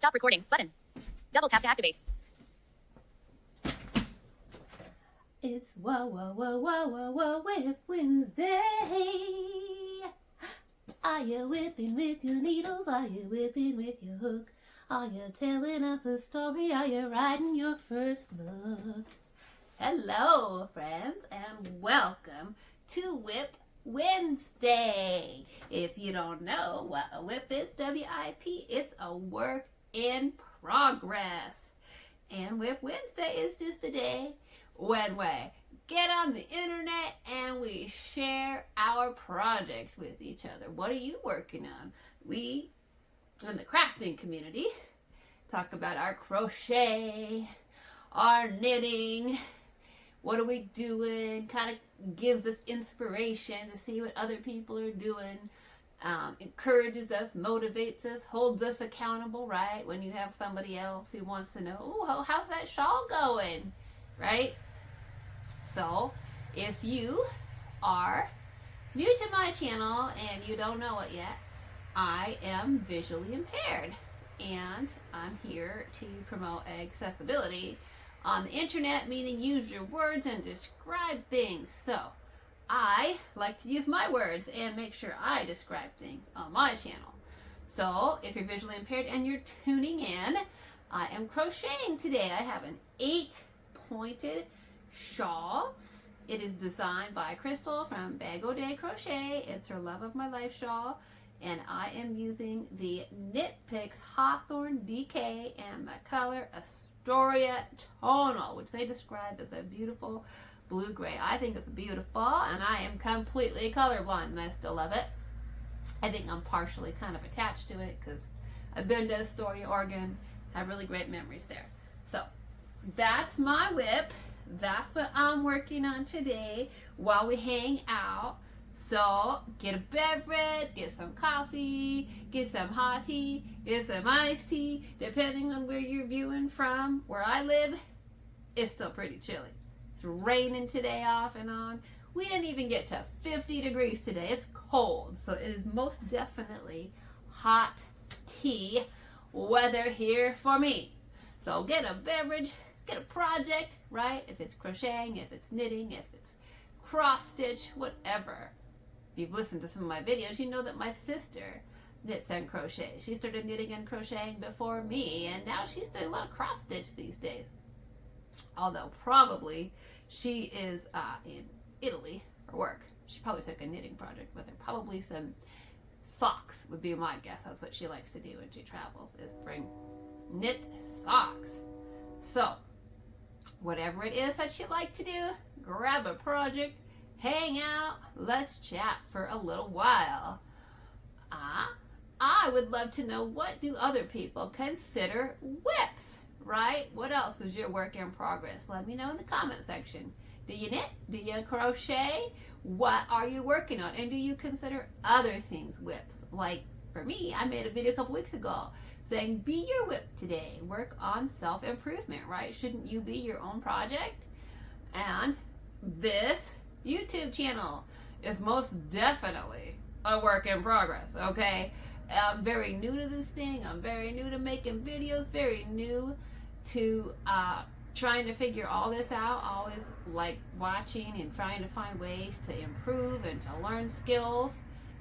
Stop recording button. Double tap to activate. It's Whip Wednesday. Are you whipping with your needles? Are you whipping with your hook? Are you telling us a story? Are you writing your first book? Hello, friends, and welcome to Whip Wednesday. If you don't know what a whip is, W-I-P, it's a work in progress. And Whip Wednesday is just a day when we get on the internet and we share our projects with each other. What are you working on? We, in the crafting community, talk about our crochet, our knitting, what are we doing, kind of gives us inspiration to see what other people are doing, encourages us, motivates us, holds us accountable, right? When you have somebody else who wants to know, oh, how's that shawl going, right? So, if you are new to my channel and you don't know it yet, I am visually impaired and I'm here to promote accessibility on the internet, meaning use your words and describe things. So, I like to use my words and make sure I describe things on my channel. So, if you're visually impaired and you're tuning in, I am crocheting today. I have an 8-pointed shawl. It is designed by Crystal from Bag O' Day Crochet. It's her Love of My Life shawl. And I am using the Knit Picks Hawthorne DK and the color Astoria Tonal, which they describe as a beautiful blue-gray. I think it's beautiful, and I am completely colorblind, and I still love it. I think I'm partially kind of attached to it because I've been to Astoria, Oregon, have really great memories there. So that's my whip. That's what I'm working on today while we hang out. So get a beverage, get some coffee, get some hot tea, get some iced tea, depending on where you're viewing from. Where I live, it's still pretty chilly. It's raining today off and on. We didn't even get to 50 degrees today. It's cold, so it is most definitely hot tea weather here for me. So get a beverage, get a project, right? If it's crocheting, if it's knitting, if it's cross stitch, whatever. If you've listened to some of my videos, you know that my sister knits and crochets. She started knitting and crocheting before me, and now she's doing a lot of cross stitch these days. Although probably she is in Italy for work. She probably took a knitting project with her. Probably some socks would be my guess. That's what she likes to do when she travels, is bring knit socks. So, whatever it is that you like to do, grab a project, hang out, let's chat for a little while. I would love to know, what do other people consider whips, right? What else is your work in progress? Let me know in the comment section. Do you knit? Do you crochet? What are you working on? And do you consider other things whips? Like for me, I made a video a couple weeks ago saying, be your whip today. Work on self-improvement, right? Shouldn't you be your own project? And this YouTube channel is most definitely a work in progress, okay? I'm very new to this thing. I'm very new to making videos, very new to trying to figure all this out. Always like watching and trying to find ways to improve and to learn skills.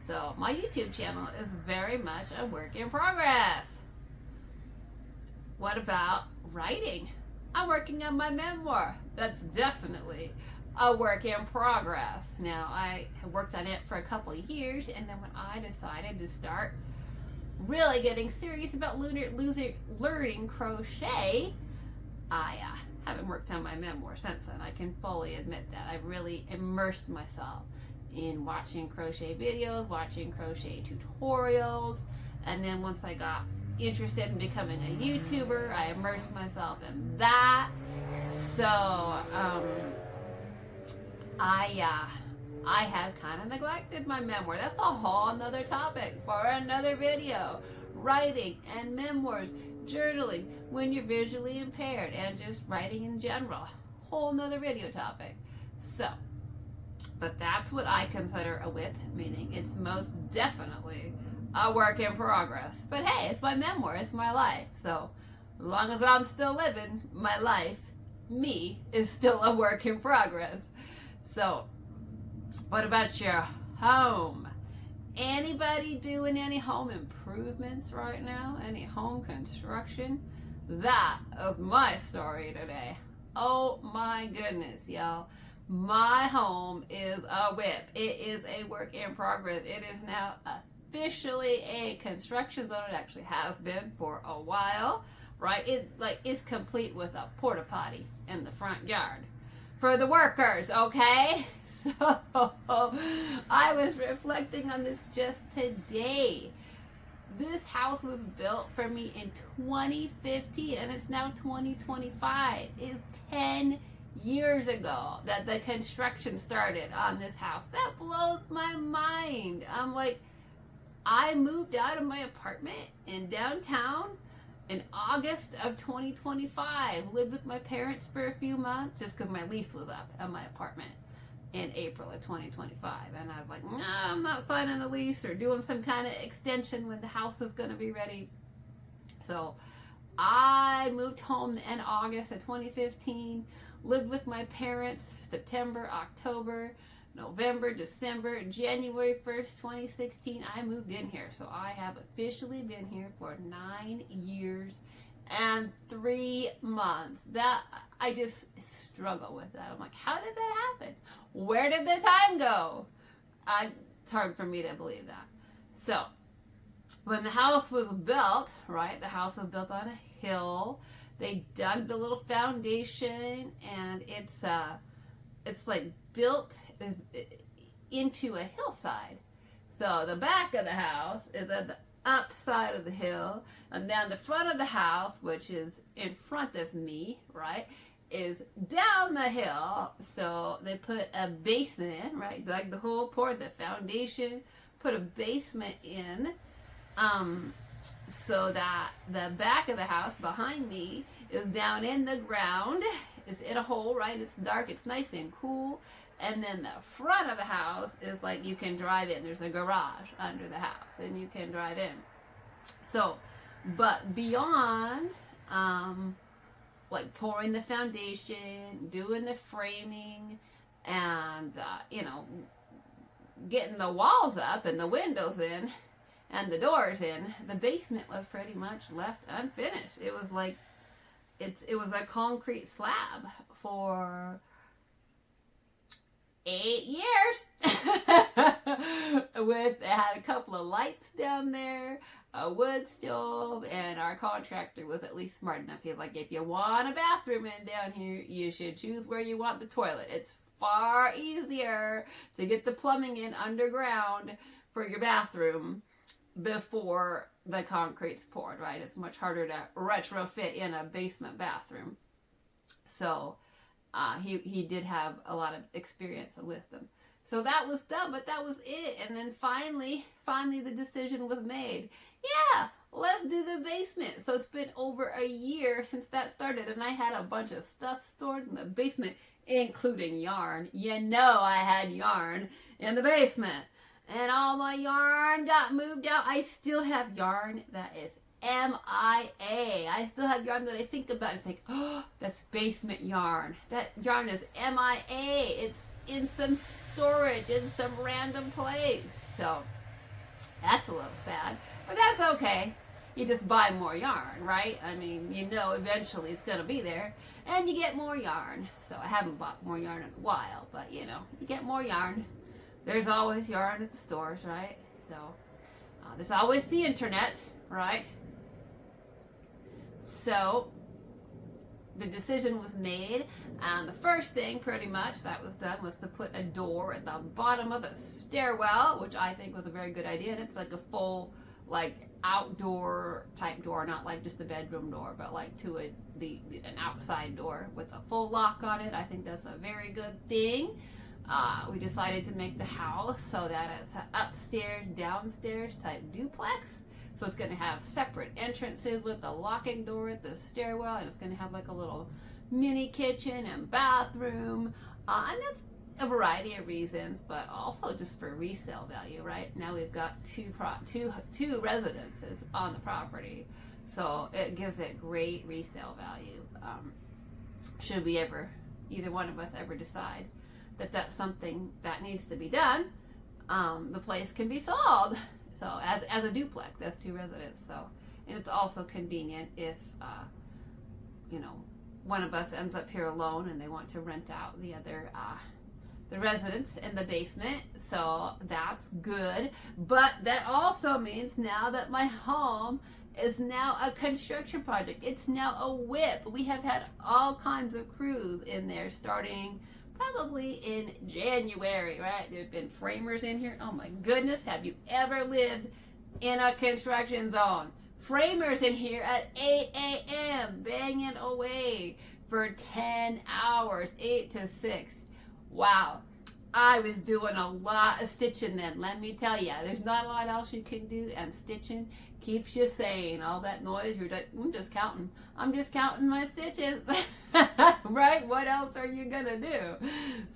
So my YouTube channel is very much a work in progress. What about writing? I'm working on my memoir. That's definitely a work in progress. Now, I have worked on it for a couple of years, and then when I decided to start really getting serious about learning crochet, I haven't worked on my memoir since then. I can fully admit that. I've really immersed myself in watching crochet videos, watching crochet tutorials, and then once I got interested in becoming a YouTuber, I immersed myself in that. So, I have kind of neglected my memoir. That's a whole nother topic for another video. Writing and memoirs, journaling when you're visually impaired, and just writing in general. Whole nother video topic. So, but that's what I consider a whip, meaning it's most definitely a work in progress. But hey, it's my memoir, it's my life. So as long as I'm still living my life, me is still a work in progress. So what about your home? Anybody doing any home improvements right now? Any home construction? That is my story today. Oh my goodness, y'all. My home is a whip. It is a work in progress. It is now officially a construction zone. It actually has been for a while, right? It's complete with a porta potty in the front yard for the workers, okay? So I was reflecting on this just today. This house was built for me in 2015 and it's now 2025. It's 10 years ago that the construction started on this house. That blows my mind. I'm like, I moved out of my apartment in downtown in August of 2025. Lived with my parents for a few months just because my lease was up at my apartment in April of 2025. And I was like, no, I'm not signing a lease or doing some kind of extension when the house is going to be ready. So I moved home in August of 2015, lived with my parents September, October, November, December, January 1st, 2016, I moved in here. So I have officially been here for 9 years and 3 months. That I just struggle with that. I'm like, how did that happen? Where did the time go? It's hard for me to believe that. So when the house was built, right, the house was built on a hill. They dug the little foundation, and it's like built into a hillside. So the back of the house is at the up side of the hill, and then the front of the house, which is in front of me, right, is down the hill. So they put a basement in, right, dug the hole, poured the foundation, put a basement in, so that the back of the house behind me is down in the ground. It's in a hole, right? It's dark, it's nice and cool. And then the front of the house is like you can drive in. There's a garage under the house and you can drive in. So, but beyond, like pouring the foundation, doing the framing, and, getting the walls up and the windows in and the doors in, the basement was pretty much left unfinished. It was like, it was a concrete slab for 8 years. It had a couple of lights down there, a wood stove, and our contractor was at least smart enough. He's like, if you want a bathroom in down here, you should choose where you want the toilet. It's far easier to get the plumbing in underground for your bathroom before the concrete's poured, right? It's much harder to retrofit in a basement bathroom. So he did have a lot of experience and wisdom. So that was done, but that was it. And then finally the decision was made. Yeah, let's do the basement. So it's been over a year since that started, and I had a bunch of stuff stored in the basement, including yarn. You know I had yarn in the basement. And all my yarn got moved out. I still have yarn that is MIA. I still have yarn that I think about and think, oh, that's basement yarn. That yarn is MIA. It's in some storage in some random place. So that's a little sad, but that's okay. You just buy more yarn, right? I mean, you know eventually it's going to be there, and you get more yarn. So I haven't bought more yarn in a while, but you know, you get more yarn. There's always yarn at the stores, right? So there's always the internet, right? So the decision was made, and the first thing pretty much that was done was to put a door at the bottom of the stairwell, which I think was a very good idea. And it's like a full, like, outdoor type door, not like just a bedroom door, but like to an outside door with a full lock on it. I think that's a very good thing. We decided to make the house so that it's an upstairs, downstairs type duplex. So it's going to have separate entrances with a locking door at the stairwell, and it's going to have like a little mini kitchen and bathroom. And a variety of reasons, but also just for resale value, right? Now we've got two residences on the property, so it gives it great resale value. Should we ever, either one of us ever decide that that's something that needs to be done, the place can be sold. So as a duplex, as two residents. So, and it's also convenient if, one of us ends up here alone and they want to rent out the other, the residents in the basement. So that's good. But that also means now that my home is now a construction project. It's now a WIP. We have had all kinds of crews in there starting probably in January, right? There have been framers in here. Oh my goodness, have you ever lived in a construction zone? Framers in here at 8 a.m. banging away for 10 hours, 8 to 6. Wow. I was doing a lot of stitching then, let me tell you. There's not a lot else you can do, and stitching keeps you sane. All that noise, you're like, I'm just counting my stitches. Right? What else are you gonna do?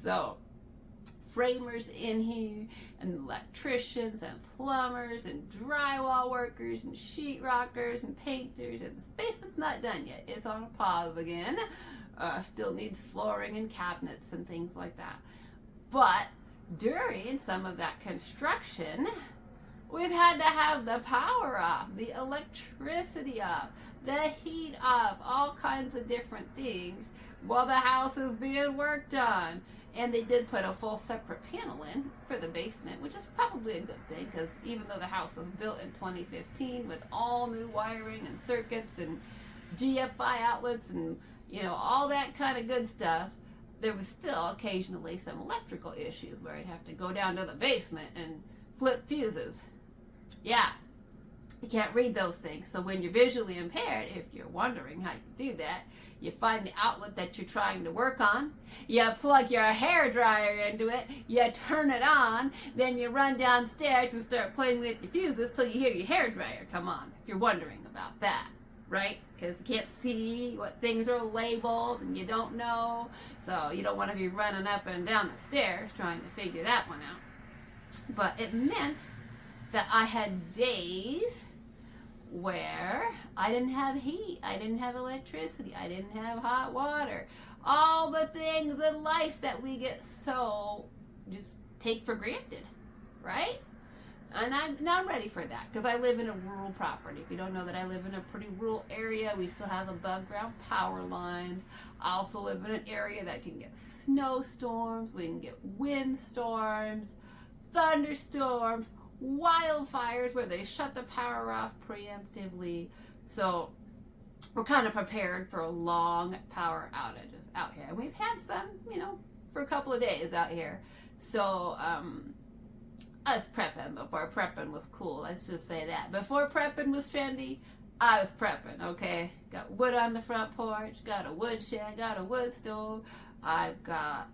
So, framers in here, and electricians, and plumbers, and drywall workers, and sheetrockers, and painters, and the basement's not done yet. It's on a pause again. Still needs flooring and cabinets and things like that. But during some of that construction, we've had to have the power off, the electricity off, the heat off, all kinds of different things while the house is being worked on. And they did put a full separate panel in for the basement, which is probably a good thing, because even though the house was built in 2015 with all new wiring and circuits and GFI outlets and, all that kind of good stuff, there was still occasionally some electrical issues where I'd have to go down to the basement and flip fuses. Yeah, you can't read those things. So when you're visually impaired, if you're wondering how you do that, you find the outlet that you're trying to work on, you plug your hair dryer into it, you turn it on, then you run downstairs and start playing with your fuses till you hear your hair dryer come on, if you're wondering about that, right? Because you can't see what things are labeled and you don't know, so you don't want to be running up and down the stairs trying to figure that one out. But it meant that I had days where I didn't have heat, I didn't have electricity, I didn't have hot water, all the things in life that we get so just take for granted, right? And I'm not ready for that, because I live in a rural property. If you don't know that, I live in a pretty rural area. We still have above ground power lines. I also live in an area that can get snowstorms, we can get windstorms, thunderstorms, wildfires where they shut the power off preemptively. So we're kind of prepared for long power outages out here. And we've had some, for a couple of days out here. So I was prepping before prepping was cool. Let's just say that. Before prepping was trendy, I was prepping, okay? Got wood on the front porch, got a wood shed, got a wood stove. I've got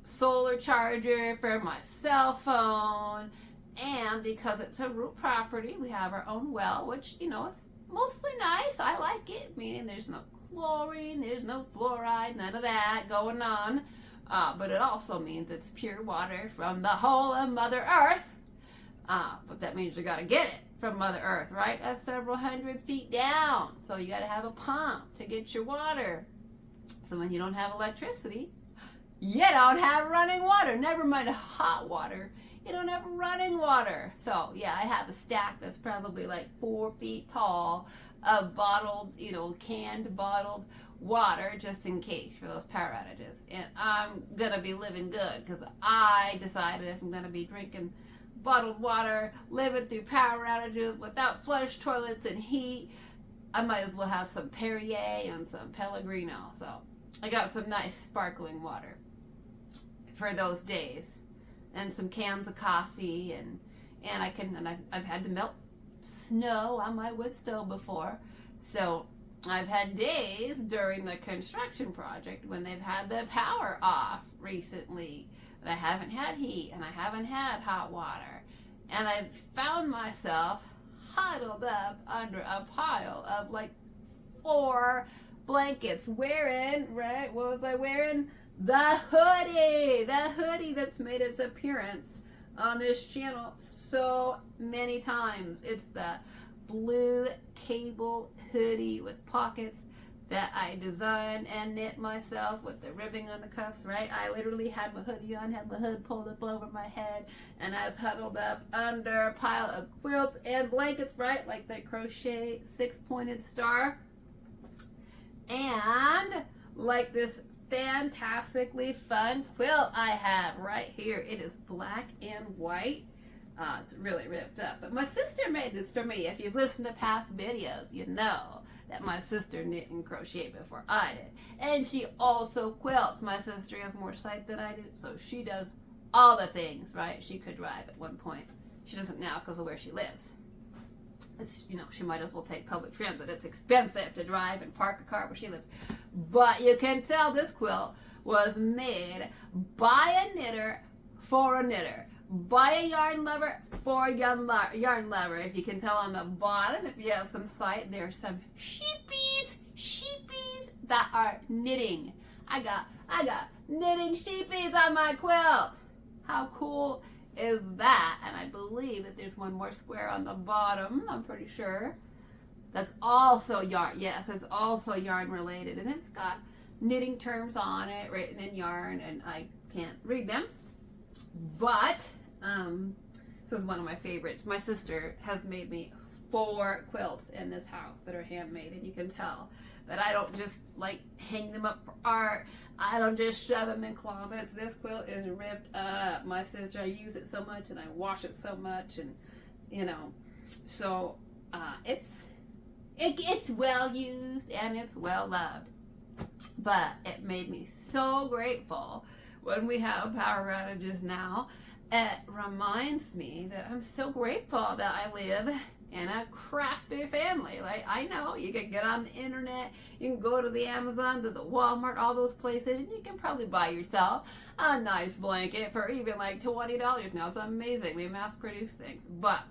solar charger for my cell phone, and because it's a rural property, we have our own well, which is mostly nice. I like it, meaning there's no chlorine, there's no fluoride, none of that going on, but it also means it's pure water from the whole of Mother Earth, but that means you got to get it from Mother Earth, right? That's several hundred feet down, so you got to have a pump to get your water. So when you don't have electricity, you don't have running water. Never mind hot water. You don't have running water. So, yeah, I have a stack that's probably like 4 feet tall of bottled, canned bottled water just in case for those power outages. And I'm going to be living good because I decided if I'm going to be drinking bottled water, living through power outages without flush toilets and heat, I might as well have some Perrier and some Pellegrino. So, I got some nice sparkling water for those days, and some cans of coffee, and I've had to melt snow on my wood stove before, so I've had days during the construction project when they've had the power off recently, and I haven't had heat, and I haven't had hot water, and I've found myself huddled up under a pile of like 4 blankets, wearing, right, what was I wearing? the hoodie that's made its appearance on this channel so many times. It's the blue cable hoodie with pockets that I designed and knit myself with the ribbing on the cuffs, right? I literally had my hoodie on, had my hood pulled up over my head, and I was huddled up under a pile of quilts and blankets, right? Like the crochet 6-pointed star. And like this fantastically fun quilt I have right here. It is black and white. It's really ripped up. But my sister made this for me. If you've listened to past videos, you know that my sister knit and crocheted before I did. And she also quilts. My sister has more sight than I do, so she does all the things, right? She could drive at one point. She doesn't now because of where she lives. It's, you know, she might as well take public transit. It's expensive to drive and park a car where she lives. But you can tell this quilt was made by a knitter for a knitter. By a yarn lover for a yarn lover. If you can tell on the bottom, if you have some sight, there's some sheepies that are knitting. I got knitting sheepies on my quilt. How cool is that? And I believe that there's one more square on the bottom, I'm pretty sure. That's also yarn. Yes, it's also yarn related. And it's got knitting terms on it written in yarn, and I can't read them. But this is one of my favorites. My sister has made me 4 quilts in this house that are handmade, and you can tell that I don't just like hang them up for art. I don't just shove them in closets. This quilt is ripped up. My sister, I use it so much and I wash it so much, and you know, so it's well used and it's well loved. But it made me so grateful when we have power outages now. It reminds me that I'm so grateful that I live in a crafty family. Like, I know you can get on the internet, you can go to the Amazon, to the Walmart, all those places, and you can probably buy yourself a nice blanket for even like $20 now. It's amazing. We mass produce things. But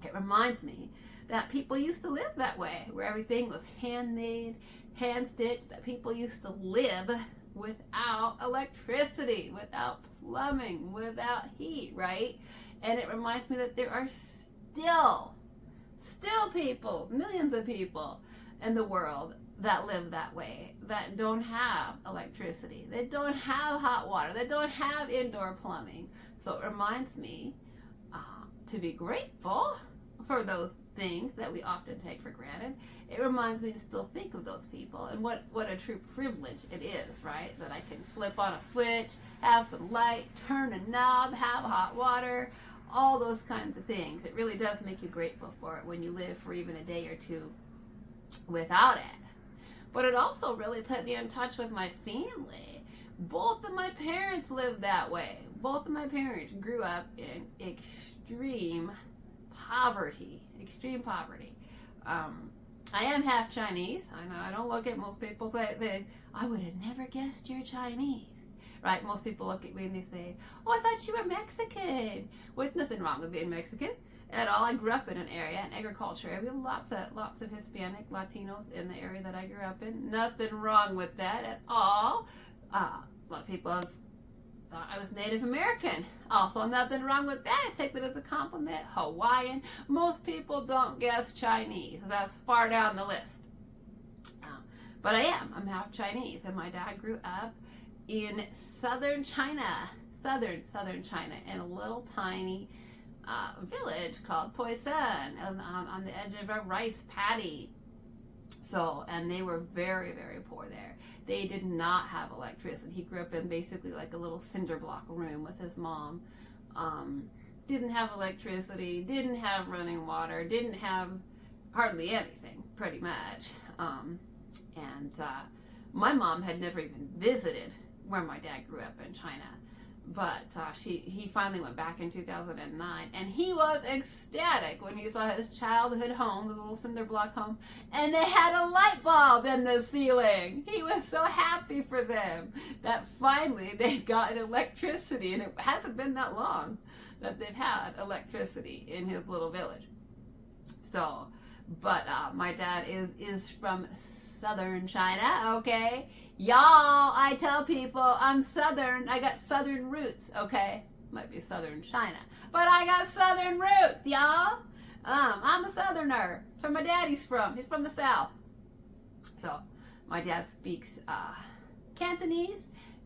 it reminds me that people used to live that way, where everything was handmade, hand stitched, that people used to live without electricity, without plumbing, without heat, right? And it reminds me that there are still people, millions of people in the world that live that way, that don't have electricity, that don't have hot water, that don't have indoor plumbing. So it reminds me to be grateful for those things that we often take for granted. It reminds me to still think of those people and what a true privilege it is, right? That I can flip on a switch, have some light, turn a knob, have hot water, all those kinds of things. It really does make you grateful for it when you live for even a day or two without it. But it also really put me in touch with my family. Both of my parents lived that way. Both of my parents grew up in extreme poverty. I am half Chinese. I know I don't look at most people say I would have never guessed you're Chinese. Right? Most people look at me and they say, "Oh, I thought you were Mexican." With nothing wrong with being Mexican at all. I grew up in an area, an agriculture area. We have lots of Hispanic, Latinos in the area that I grew up in. Nothing wrong with that at all. A lot of people thought I was Native American. Also, nothing wrong with that. I take that as a compliment. Hawaiian. Most people don't guess Chinese. That's far down the list. But I am. I'm half Chinese, and my dad grew up in southern China, in a little tiny village called Toisan on the edge of a rice paddy. So, and they were very, very poor there. They did not have electricity. He grew up in basically like a little cinder block room with his mom. Didn't have electricity, didn't have running water, didn't have hardly anything, pretty much. My mom had never even visited where my dad grew up in China. But he finally went back in 2009, and he was ecstatic when he saw his childhood home, his little cinder block home, and they had a light bulb in the ceiling. He was so happy for them that finally they got electricity, and it hasn't been that long that they've had electricity in his little village. So, but my dad is from southern China, okay? Y'all, I tell people I'm southern. I got southern roots, okay? Might be southern China, but I got southern roots, y'all. I'm a southerner. That's where my daddy's from. He's from the south. So my dad speaks Cantonese,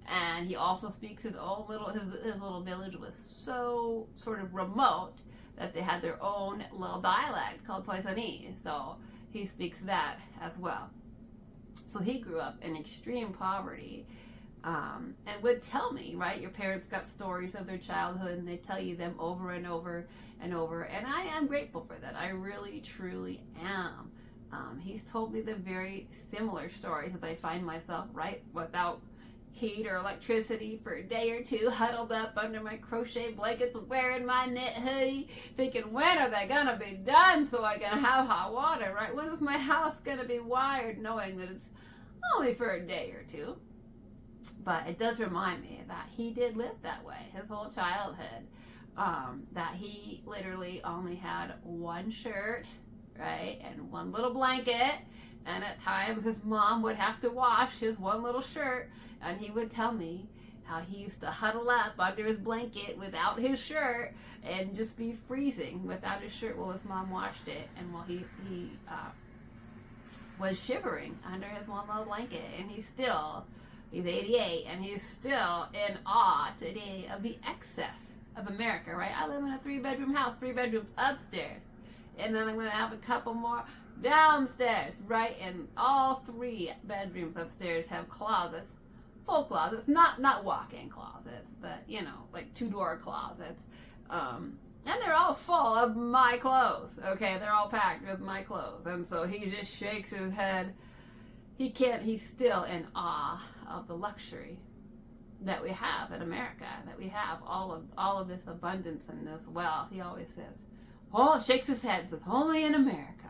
and he also speaks his own little his little village was so sort of remote that they had their own little dialect called Toisanese. So he speaks that as well. So he grew up in extreme poverty, and would tell me, right, your parents got stories of their childhood and they tell you them over and over and over, and I am grateful for that. I really truly am. He's told me the very similar stories as I find myself right without heat or electricity for a day or two, huddled up under my crochet blankets, wearing my knit hoodie, thinking, when are they gonna be done so I can have hot water, right? When is my house gonna be wired, knowing that it's only for a day or two? But it does remind me that he did live that way his whole childhood, that he literally only had one shirt, right, and one little blanket, and at times his mom would have to wash his one little shirt, and he would tell me how he used to huddle up under his blanket without his shirt and just be freezing without his shirt while his mom washed it, and while he was shivering under his one little blanket. And he's 88, and he's still in awe today of the excess of America, right? I live in a 3-bedroom house, 3 bedrooms upstairs, and then I'm going to have a couple more downstairs, right? And all 3 bedrooms upstairs have closets, full closets, not walk-in closets, but, you know, like 2-door closets. And they're all full of my clothes, okay? They're all packed with my clothes. And so he just shakes his head. He's still in awe of the luxury that we have in America, that we have all of this abundance and this wealth. He always says, oh, shakes his head, says, only in America.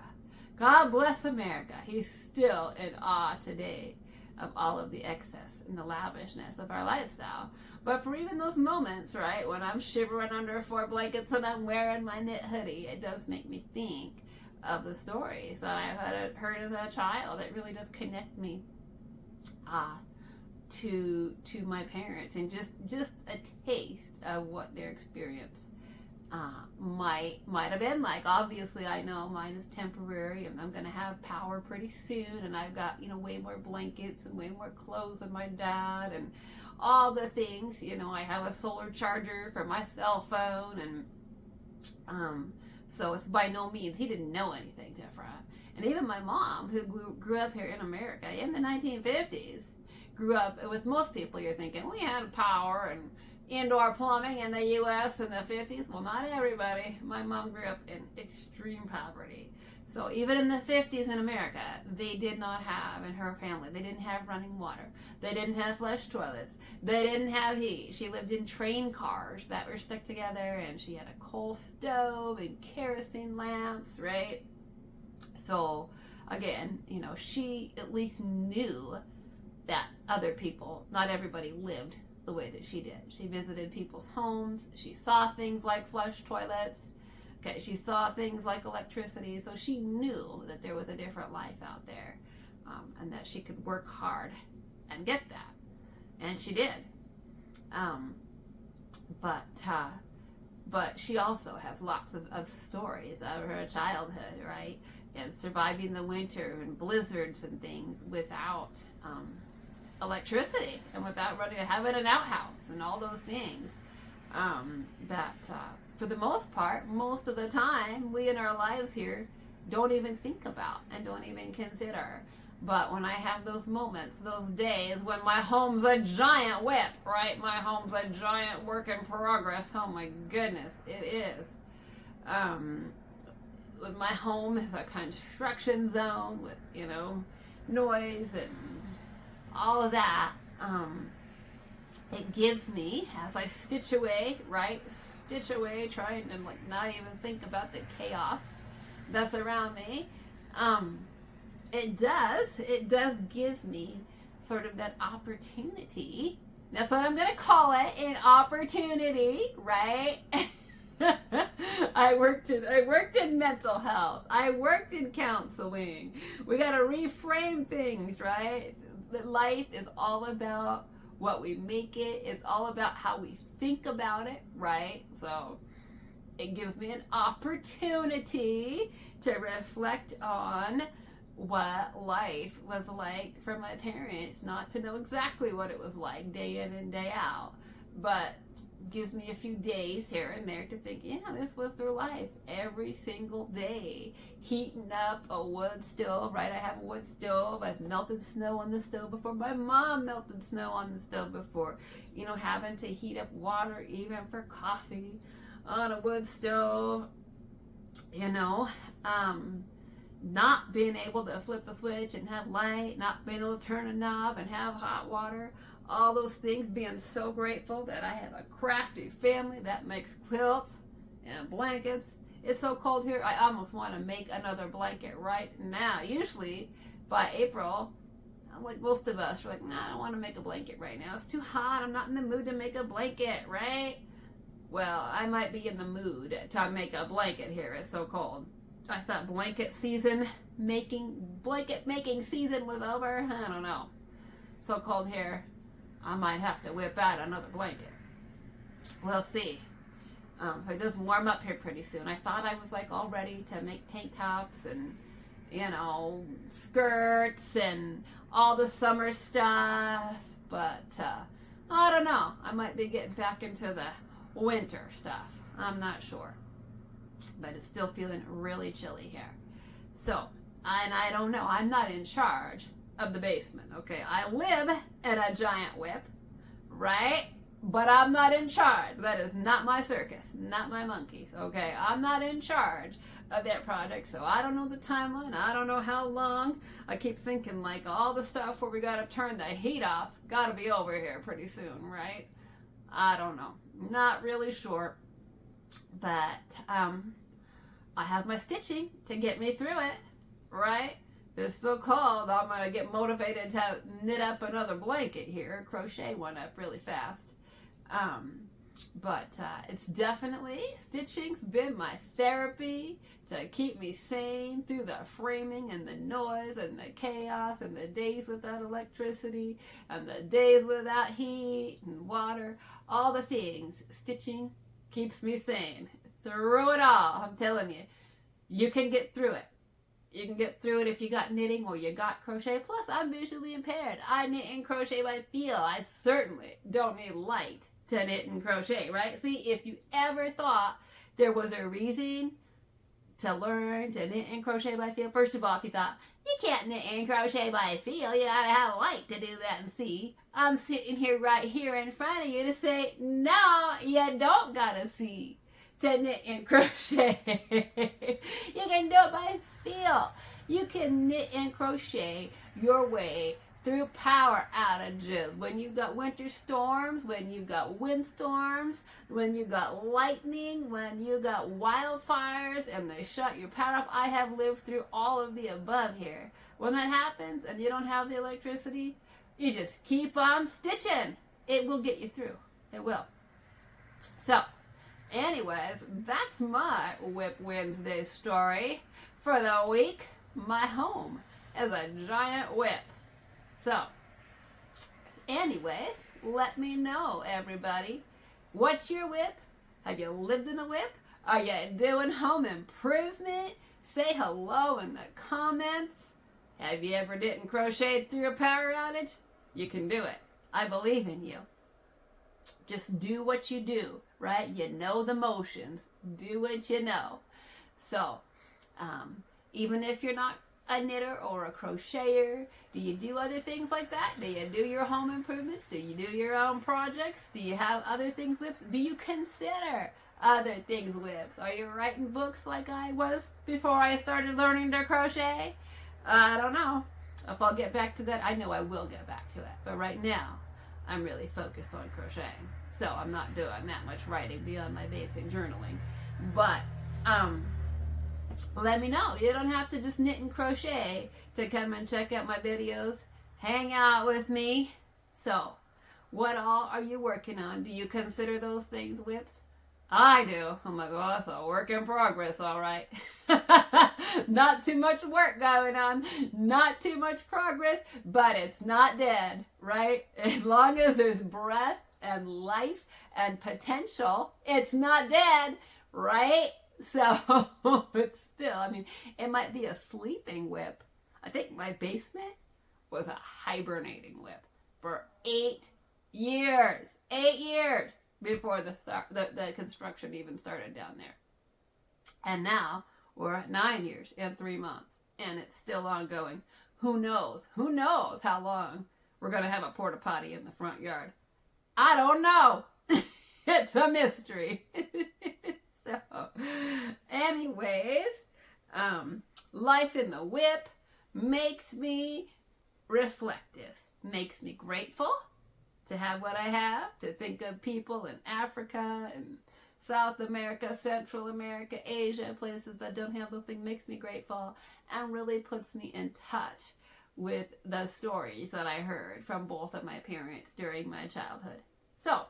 God bless America. He's still in awe today of all of the excess and the lavishness of our lifestyle. But for even those moments, right, when I'm shivering under 4 blankets and I'm wearing my knit hoodie, it does make me think of the stories that I heard as a child. It really does connect me to my parents, and just a taste of what their experience might have been like. Obviously, I know mine is temporary, and I'm gonna have power pretty soon, and I've got, you know, way more blankets and way more clothes than my dad and all the things. You know, I have a solar charger for my cell phone, and so it's by no means, he didn't know anything different. And even my mom, who grew up here in America in the 1950s, grew up with most people. You're thinking, we had power and indoor plumbing in the U.S. in the 50s. Well, not everybody. My mom grew up in extreme poverty. So even in the 50s in America, they did not have, in her family, they didn't have running water. They didn't have flush toilets. They didn't have heat. She lived in train cars that were stuck together, and she had a coal stove and kerosene lamps, right? So again, you know, she at least knew that other people, not everybody, lived the way that she did. She visited people's homes. She saw things like flush toilets. Okay, she saw things like electricity. So she knew that there was a different life out there, and that she could work hard and get that. And she did. But she also has lots of stories of her childhood, right? And surviving the winter and blizzards and things without electricity, and without having an outhouse and all those things, that for the most part, most of the time, we in our lives here don't even think about and don't even consider. But when I have those moments, those days when my home's a giant whip, right? My home's a giant work in progress. Oh my goodness, it is. When my home is a construction zone with, you know, noise and all of that, it gives me, as I stitch away, right? Stitch away, trying to like not even think about the chaos that's around me. It does give me sort of that opportunity. That's what I'm going to call it, an opportunity, right? I worked in mental health. I worked in counseling. We got to reframe things, right? Life is all about what we make it. It's all about how we think about it, right? So it gives me an opportunity to reflect on what life was like for my parents, not to know exactly what it was like day in and day out, but gives me a few days here and there to think, yeah, this was their life every single day. Heating up a wood stove, right? I have a wood stove. I've melted snow on the stove before. My mom melted snow on the stove before. You know, having to heat up water even for coffee on a wood stove. You know, not being able to flip a switch and have light, not being able to turn a knob and have hot water, all those things, being so grateful that I have a crafty family that makes quilts and blankets. It's so cold here, I almost want to make another blanket right now. Usually by April, like most of us, we're like, nah, I don't want to make a blanket right now. It's too hot. I'm not in the mood to make a blanket, right? Well, I might be in the mood to make a blanket here. It's so cold. I thought blanket making season was over. I don't know. So cold here, I might have to whip out another blanket. We'll see. It does warm up here pretty soon. I thought I was like all ready to make tank tops and, you know, skirts and all the summer stuff. But I don't know. I might be getting back into the winter stuff. I'm not sure. But it's still feeling really chilly here. So, and I don't know. I'm not in charge of the basement, okay? I live in a giant whip, right? But I'm not in charge. That is not my circus, not my monkeys, okay? I'm not in charge of that project, so I don't know the timeline. I don't know how long. I keep thinking like all the stuff where we got to turn the heat off got to be over here pretty soon, right? I don't know. Not really sure. But I have my stitching to get me through it, right? It's so cold, I'm going to get motivated to knit up another blanket here, crochet one up really fast. But it's definitely, stitching's been my therapy to keep me sane through the framing and the noise and the chaos and the days without electricity and the days without heat and water, all the things. Stitching keeps me sane through it all. I'm telling you, you can get through it. You can get through it if you got knitting or you got crochet. Plus, I'm visually impaired. I knit and crochet by feel. I certainly don't need light to knit and crochet, right? See, if you ever thought there was a reason to learn to knit and crochet by feel, first of all, if you thought, you can't knit and crochet by feel, you gotta have light to do that and see. I'm sitting here right here in front of you to say, no, you don't gotta see to knit and crochet. You can do it by feel. You can knit and crochet your way through power outages. When you've got winter storms, when you've got windstorms, when you've got lightning, when you've got wildfires and they shut your power off. I have lived through all of the above here. When that happens and you don't have the electricity, you just keep on stitching. It will get you through. It will. So, anyways, that's my Whip Wednesday story for the week. My home is a giant whip. So, anyways, let me know, everybody. What's your whip? Have you lived in a whip? Are you doing home improvement? Say hello in the comments. Have you ever knit and crocheted through a power outage? You can do it. I believe in you. Just do what you do, right? You know the motions. Do what you know. So, even if you're not a knitter or a crocheter, do you do other things like that? Do you do your home improvements? Do you do your own projects? Do you have other things whips? Do you consider other things whips? Are you writing books like I was before I started learning to crochet? I don't know. If I'll get back to that, I know I will get back to it. But right now, I'm really focused on crocheting. So I'm not doing that much writing beyond my basic journaling. But, let me know. You don't have to just knit and crochet to come and check out my videos. Hang out with me. So, what all are you working on? Do you consider those things whips? I do. I'm like, oh, that's a work in progress, all right. Not too much work going on, not too much progress, but it's not dead, right? As long as there's breath and life and potential, it's not dead, right? So it's still, I mean, it might be a sleeping whip. I think my basement was a hibernating whip for 8 years. 8 years before the construction even started down there. And now we're at 9 years and 3 months, and it's still ongoing. Who knows? Who knows how long we're going to have a porta potty in the front yard? I don't know. It's a mystery. So, anyways, life in the whip makes me reflective, makes me grateful to have what I have, to think of people in Africa and South America, Central America, Asia, places that don't have those things, makes me grateful and really puts me in touch with the stories that I heard from both of my parents during my childhood. So,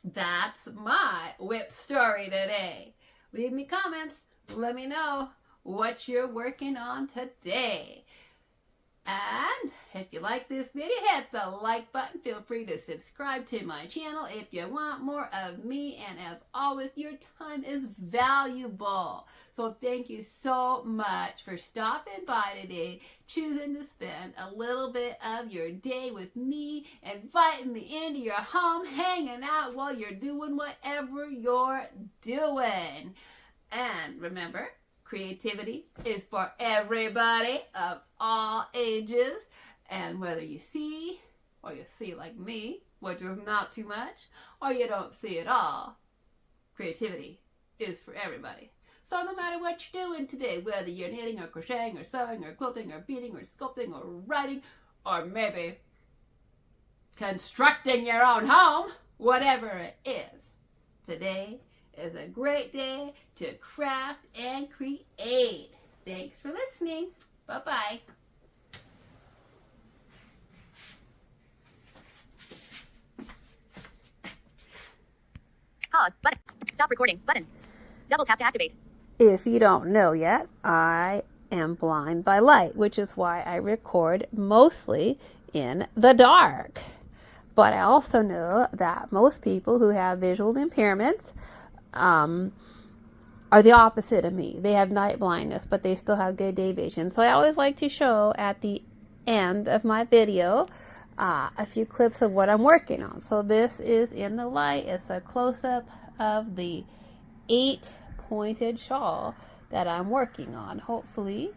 that's my whip story today. Leave me comments. Let me know what you're working on today. And if you like this video, hit the like button. Feel free to subscribe to my channel if you want more of me. And as always, your time is valuable. So thank you so much for stopping by today, choosing to spend a little bit of your day with me, inviting me into your home, hanging out while you're doing whatever you're doing. And remember, creativity is for everybody of all ages. And whether you see, or you see like me, which is not too much, or you don't see it all, creativity is for everybody. So no matter what you're doing today, whether you're knitting or crocheting or sewing or quilting or beading or sculpting or writing, or maybe constructing your own home, whatever it is, today is a great day to craft and create. Thanks for listening. Bye-bye. Pause button. Stop recording button. Double tap to activate. If you don't know yet, I am blind by light, which is why I record mostly in the dark. But I also know that most people who have visual impairments are the opposite of me. They have night blindness, but they still have good day vision. So I always like to show at the end of my video a few clips of what I'm working on. So this is in the light. It's a close-up of the 8-pointed shawl that I'm working on. Hopefully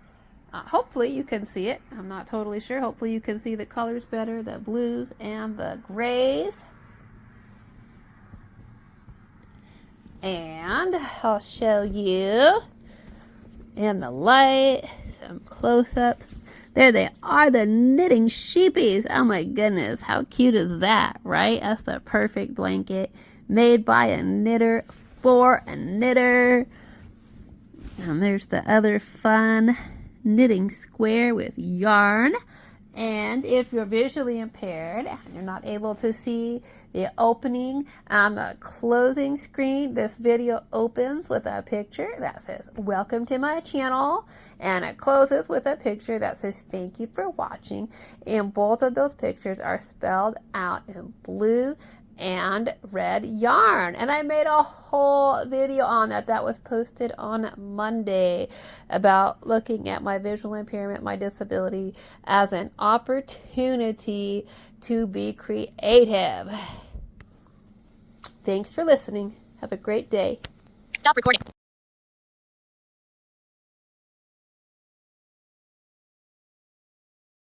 you can see it. I'm not totally sure. Hopefully you can see the colors better, the blues and the grays. And I'll show you in the light some close-ups. There they are, the knitting sheepies. Oh my goodness, how cute is that, right? That's the perfect blanket made by a knitter for a knitter. And there's the other fun knitting square with yarn. And if you're visually impaired and you're not able to see the opening on the closing screen, this video opens with a picture that says, "Welcome to my channel." And it closes with a picture that says, "Thank you for watching." And both of those pictures are spelled out in blue and red yarn. And I made a whole video on that was posted on Monday about looking at my visual impairment, my disability, as an opportunity to be creative. Thanks for listening. Have a great day. Stop recording.